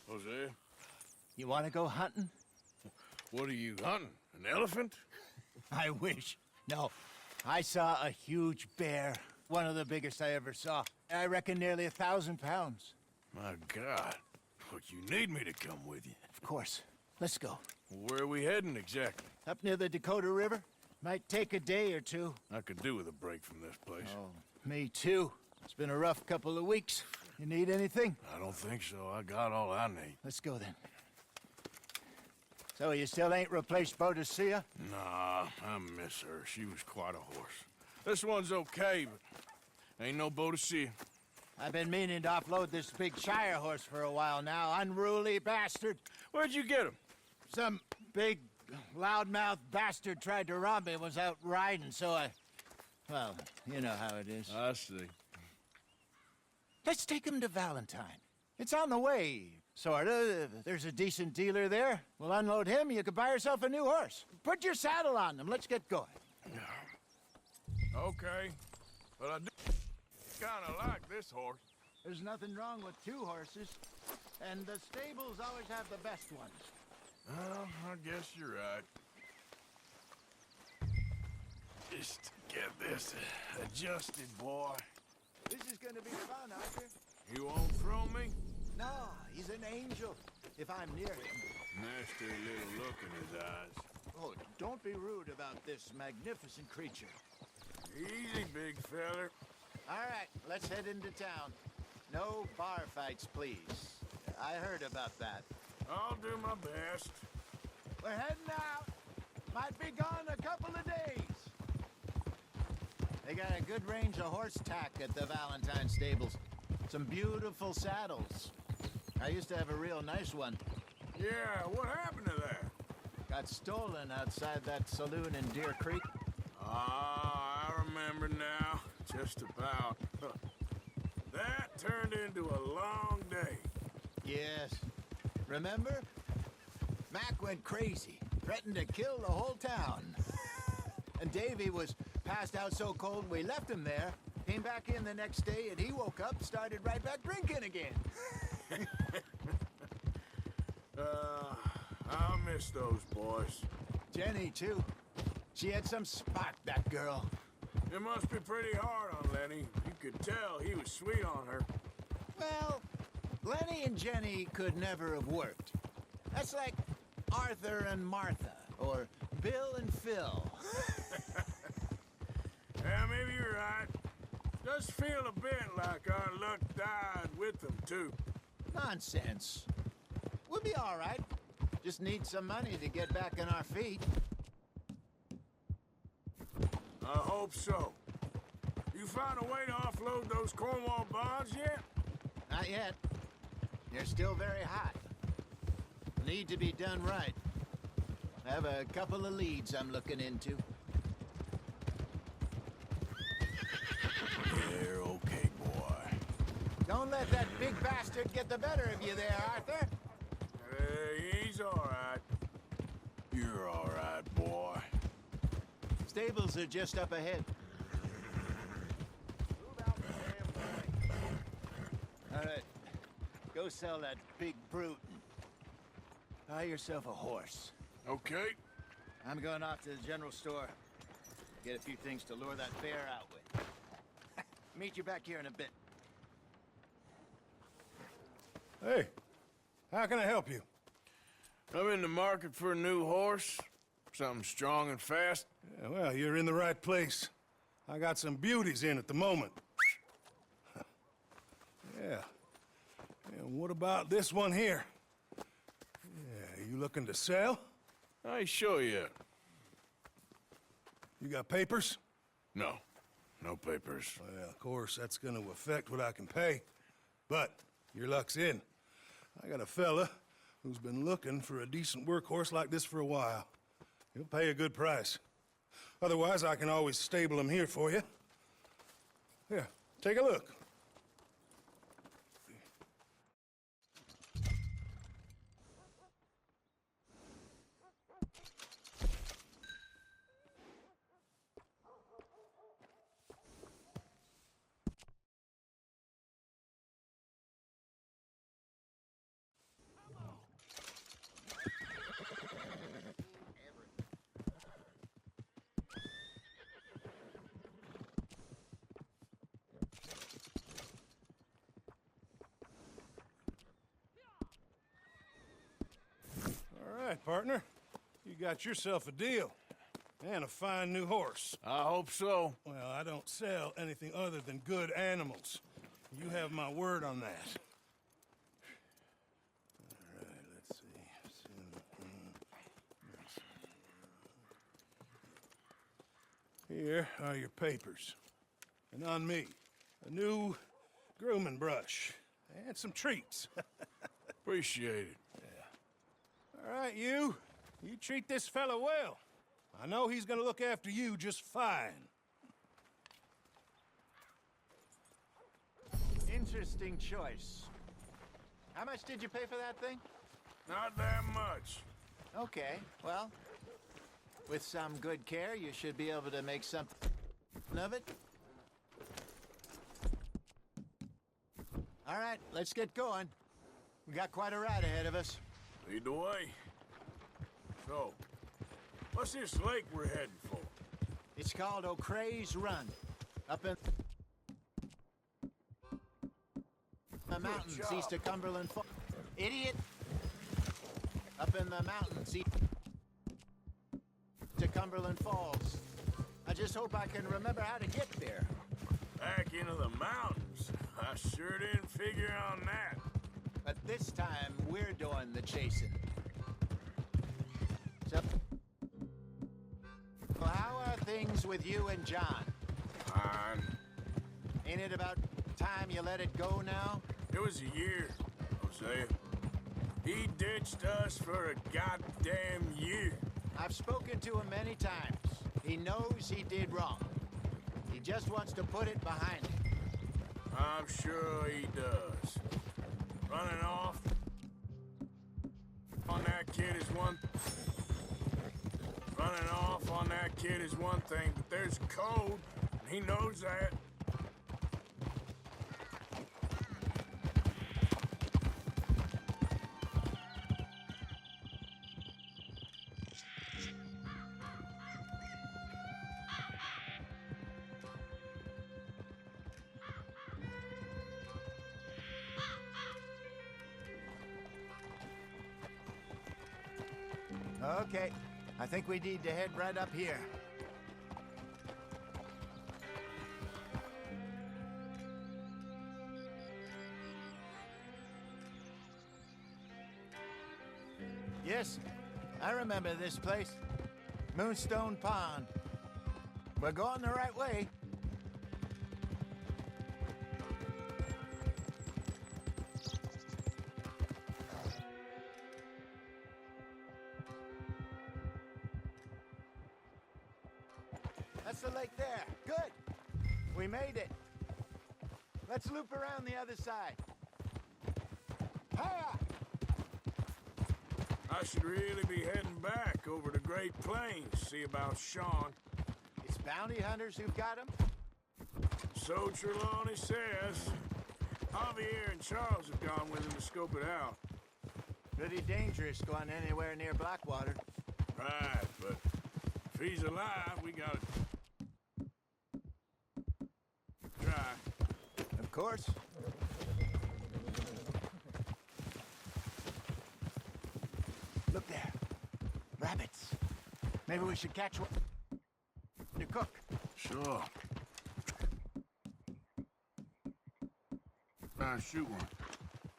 Jose, You want to go hunting? what are you hunting? An elephant? I wish. No. I saw a huge bear. One of the biggest I ever saw. I reckon nearly 1,000 pounds. My God. But you need me to come with you. Of course. Let's go. Where are we heading exactly? Up near the Dakota River. Might take a day or two. I could do with a break from this place. Oh, me too. It's been a rough couple of weeks. You need anything? I don't think so. I got all I need. Let's go then. So you still ain't replaced Boadicea? Nah, I miss her. She was quite a horse. This one's okay, but ain't no Boadicea. I've been meaning to offload this big Shire horse for a while now. Unruly bastard. Where'd you get him? Some big, loudmouth bastard tried to rob me and was out riding, so I... Well, you know how it is. I see. Let's take him to Valentine. It's on the way, sorta. There's a decent dealer there. We'll unload him, you could buy yourself a new horse. Put your saddle on him, let's get going. Okay, but I do kinda like this horse. There's nothing wrong with two horses, and the stables always have the best ones. Well, I guess you're right. Just to get this adjusted, boy. This is gonna be fun, Arthur. You won't throw me? No, he's an angel, if I'm near him. Nasty little look in his eyes. Oh, don't be rude about this magnificent creature. Easy, big feller. All right, let's head into town. No bar fights, please. I heard about that. I'll do my best. We're heading out. Might be gone a couple of days. They got a good range of horse tack at the Valentine stables. Some beautiful saddles. I used to have a real nice one. Yeah, what happened to that? Got stolen outside that saloon in Deer Creek. Ah, I remember now. Just about. That turned into a long day. Yes. Remember? Mac went crazy, threatened to kill the whole town. And Davy was passed out so cold we left him there, came back in the next day, and he woke up, started right back drinking again. I'll miss those boys. Jenny, too. She had some spot, that girl. It must be pretty hard on Lenny. You could tell he was sweet on her. Well, Lenny and Jenny could never have worked. That's like Arthur and Martha, or Bill and Phil. Yeah, maybe you're right. Does feel a bit like our luck died with them, too. Nonsense. We'll be all right. Just need some money to get back on our feet. I hope so. You find a way to offload those Cornwall bonds yet? Not yet. They're still very hot. Need to be done right. I have a couple of leads I'm looking into. You're okay, boy. Don't let that big bastard get the better of you there, Arthur. He's all right. You're all right, boy. Stables are just up ahead. Move out the damn way. All right. Go sell that big brute. Buy yourself a horse. Okay. I'm going off to the general store. Get a few things to lure that bear out with. Meet you back here in a bit. Hey, how can I help you? I'm in the market for a new horse. Something strong and fast. Yeah, well, you're in the right place. I got some beauties in at the moment. Yeah. And what about this one here? Yeah, you looking to sell? I ain't sure yet. You got papers? No. No papers. Well, of course, that's gonna affect what I can pay. But your luck's in. I got a fella who's been looking for a decent workhorse like this for a while. He'll pay a good price. Otherwise, I can always stable him here for you. Here, take a look. partner. You got yourself a deal. And a fine new horse. I hope so. Well, I don't sell anything other than good animals. You have my word on that. All right, let's see. Here are your papers. And on me, a new grooming brush. And some treats. Appreciate it. All right, you treat this fella well. I know he's gonna look after you just fine. Interesting choice. How much did you pay for that thing? Not that much. Okay, well, with some good care, you should be able to make something of it. All right, let's get going. We got quite a ride ahead of us. Lead the way. So, what's this lake we're heading for? It's called O'Creagh's Run, up in the mountains job. east of Cumberland Falls. Idiot! Up in the mountains east of Cumberland Falls. I just hope I can remember how to get there. Back into the mountains. I sure didn't figure on that. But this time, we're doing the chasing. So, well, how are things with you and John? Fine. Ain't it about time you let it go now? It was a year, Hosea. He ditched us for a goddamn year. I've spoken to him many times. He knows he did wrong. He just wants to put it behind him. I'm sure he does. Running off on that kid is one. Running off on that kid is one thing, but there's code, and he knows that. Okay, I think we need to head right up here. Yes, I remember this place. Moonstone Pond. We're going the right way. That's the lake there. Good. We made it. Let's loop around the other side. Hiya! I should really be heading back over the Great Plains to see about Sean. It's bounty hunters who've got him? So Trelawney says. Javier and Charles have gone with him to scope it out. Pretty dangerous going anywhere near Blackwater. Right, but if he's alive, we gotta try. Of course. Look there. Rabbits. Maybe we should catch one to cook. Sure. Try and shoot one.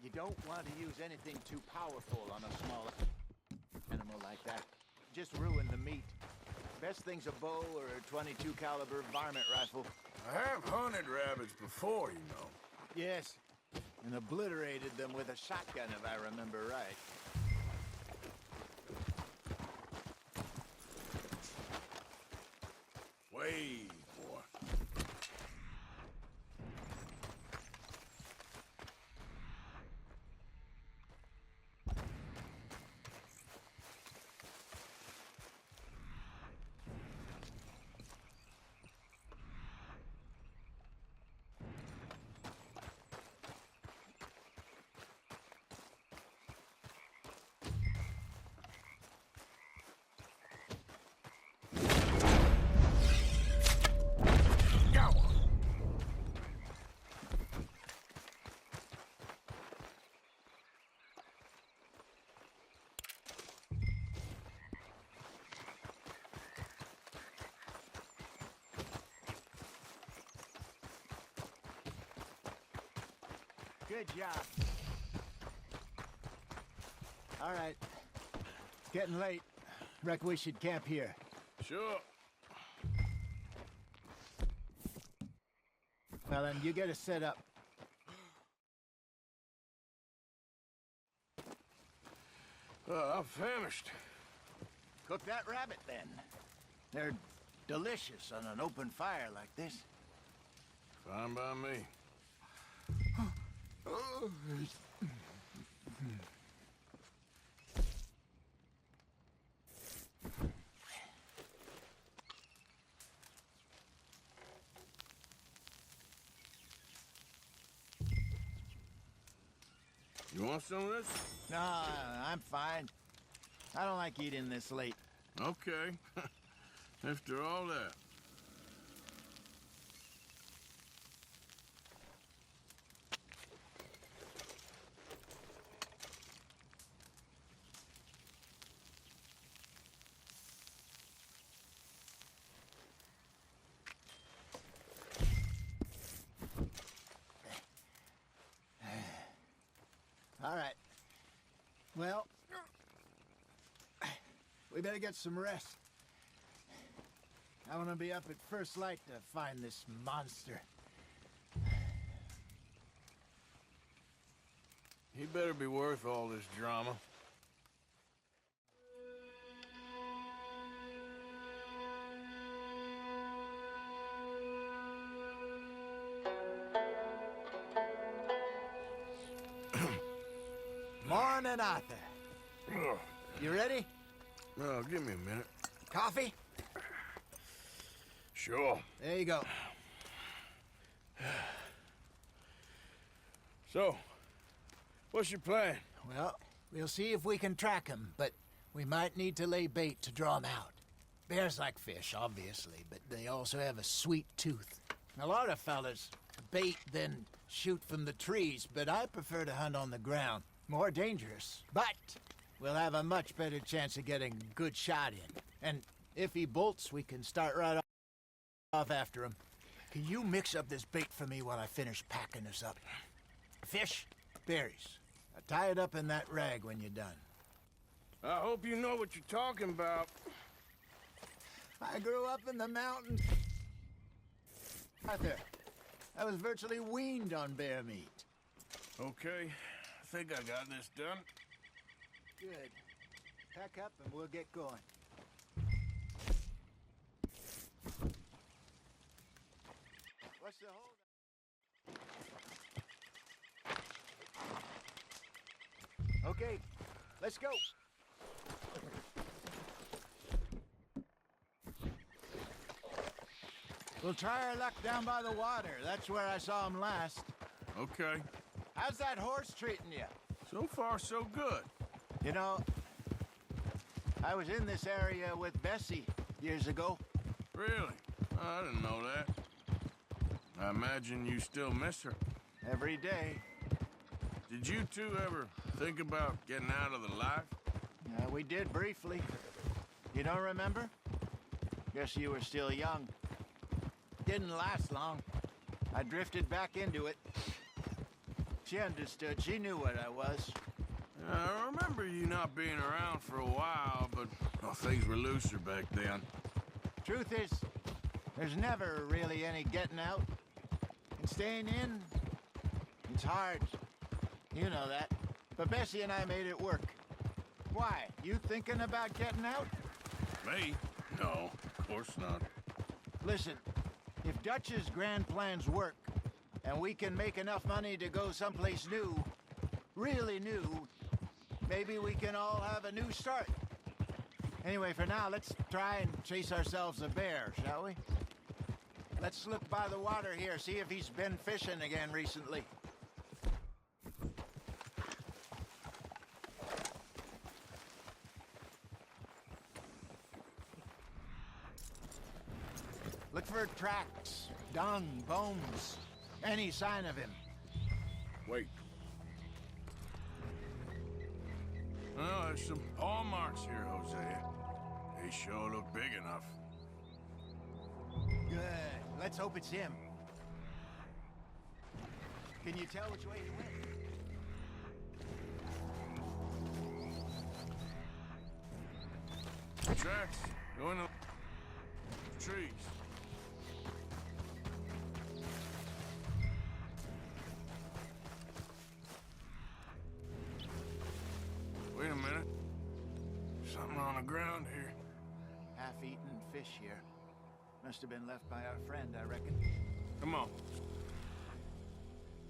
You don't want to use anything too powerful on a small animal like that. Just ruin the meat. Best thing's a bow or a .22 caliber varmint rifle. I have hunted rabbits before, you know. Yes, and obliterated them with a shotgun, if I remember right. Way, boy. Good job. All right. It's getting late. Reckon we should camp here. Sure. Well, then, you get us set up. I'm famished. Cook that rabbit, then. They're delicious on an open fire like this. Fine by me. You want some of this? No, I'm fine. I don't like eating this late. Okay. After all that. All right. Well, we better get some rest. I want to be up at first light to find this monster. He better be worth all this drama. Morning, Arthur. Ugh. You ready? Well, give me a minute. Coffee? Sure. There you go. So, what's your plan? Well, we'll see if we can track him, but we might need to lay bait to draw him out. Bears like fish, obviously, but they also have a sweet tooth. A lot of fellas bait, then shoot from the trees, but I prefer to hunt on the ground. More dangerous, but we'll have a much better chance of getting a good shot in. And if he bolts, we can start right off after him. Can you mix up this bait for me while I finish packing this up? Fish, berries. Tie it up in that rag when you're done. I hope you know what you're talking about. I grew up in the mountains. Arthur, I was virtually weaned on bear meat. Okay, I think I got this done. Good. Pack up and we'll get going. What's the hold? Okay, let's go. We'll try our luck down by the water. That's where I saw him last. Okay. How's that horse treating you? So far, so good. You know, I was in this area with Bessie years ago. Really? I didn't know that. I imagine you still miss her. Every day. Did you two ever think about getting out of the life? We did briefly. You don't remember? Guess you were still young. Didn't last long. I drifted back into it. She understood. She knew what I was. I remember you not being around for a while, but things were looser back then. Truth is, there's never really any getting out. And staying in, it's hard. You know that. But Bessie and I made it work. Why? You thinking about getting out? Me? No, of course not. Listen, if Dutch's grand plans work, and we can make enough money to go someplace new, really new, maybe we can all have a new start. Anyway, for now, let's try and chase ourselves a bear, shall we? Let's look by the water here, see if he's been fishing again recently. Look for tracks, dung, bones, any sign of him. Wait. Oh, there's some paw marks here, Hosea. They sure look big enough. Good. Let's hope it's him. Can you tell which way he went? Tracks. Go in the trees. Wait a minute. Something on the ground here. Half-eaten fish here. Must have been left by our friend, I reckon. Come on.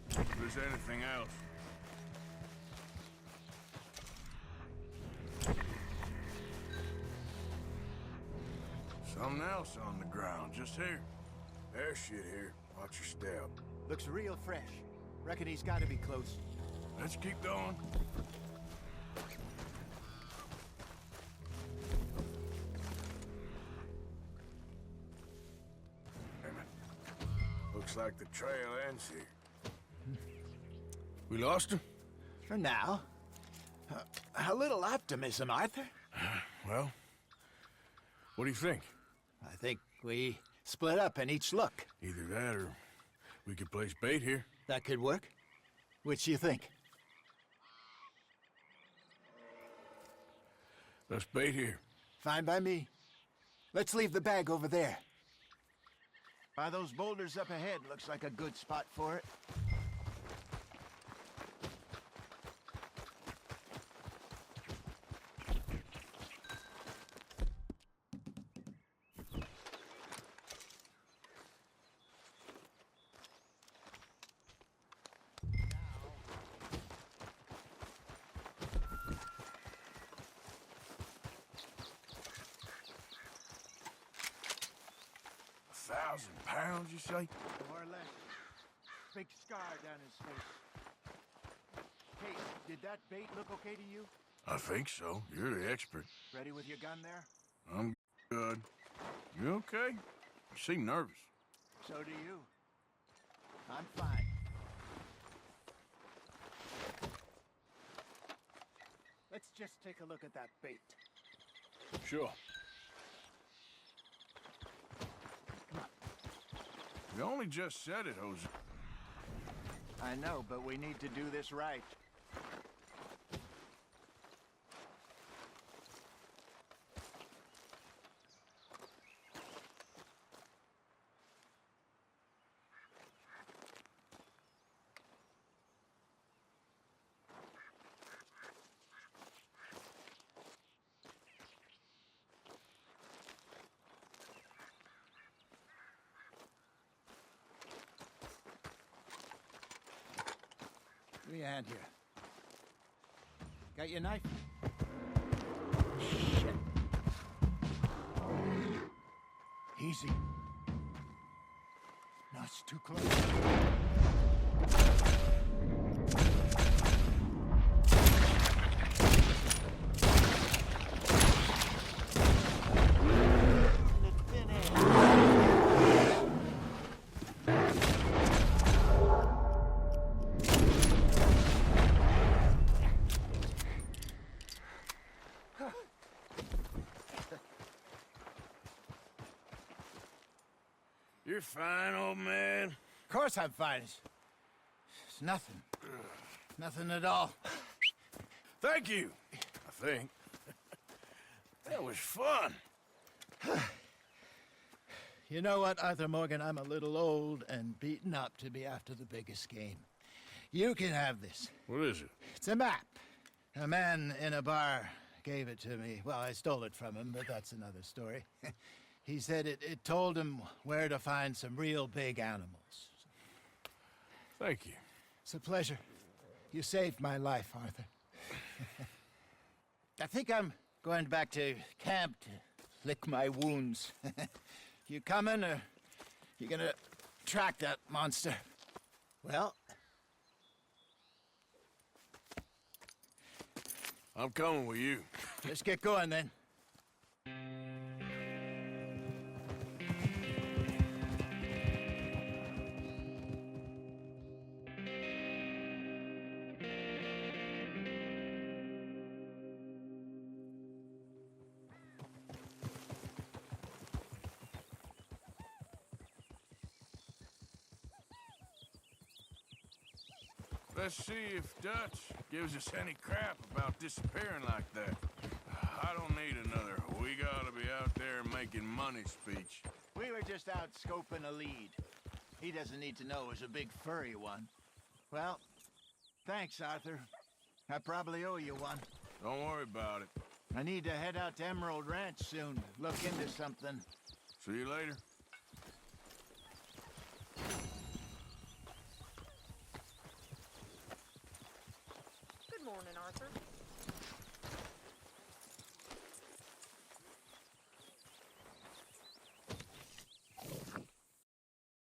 If there's anything else. Something else on the ground, just here. There's shit here. Watch your step. Looks real fresh. Reckon he's got to be close. Let's keep going. Damn it. Looks like the trail ends here. We lost him? For now. A little optimism, Arthur. Well, what do you think? I think we split up and each look. Either that or we could place bait here. That could work. Which do you think? Let's bait here. Fine by me. Let's leave the bag over there. By those boulders up ahead, looks like a good spot for it. £1,000, you say? More or less. Big scar down his face. Hey, did that bait look okay to you? I think so. You're the expert. Ready with your gun there? I'm good. You okay? You seem nervous. So do you. I'm fine. Let's just take a look at that bait. Sure. You only just said it, Jose. I know, but we need to do this right. Give me a hand here. Got your knife? Shit. Easy. No, it's too close. You're fine, old man. Of course I'm fine. It's nothing. Nothing at all. Thank you, I think. That was fun. You know what, Arthur Morgan? I'm a little old and beaten up to be after the biggest game. You can have this. What is it? It's a map. A man in a bar gave it to me. Well, I stole it from him, but that's another story. He said it told him where to find some real big animals. Thank you. It's a pleasure. You saved my life, Arthur. I think I'm going back to camp to lick my wounds. You coming, or you gonna track that monster? Well, I'm coming with you. let's get going then. Let's see if Dutch gives us any crap about disappearing like that. I don't need another "we gotta be out there making money" speech. We were just out scoping a lead. He doesn't need to know it was a big furry one. Well, thanks, Arthur. I probably owe you one. Don't worry about it. I need to head out to Emerald Ranch soon, look into something. See you later.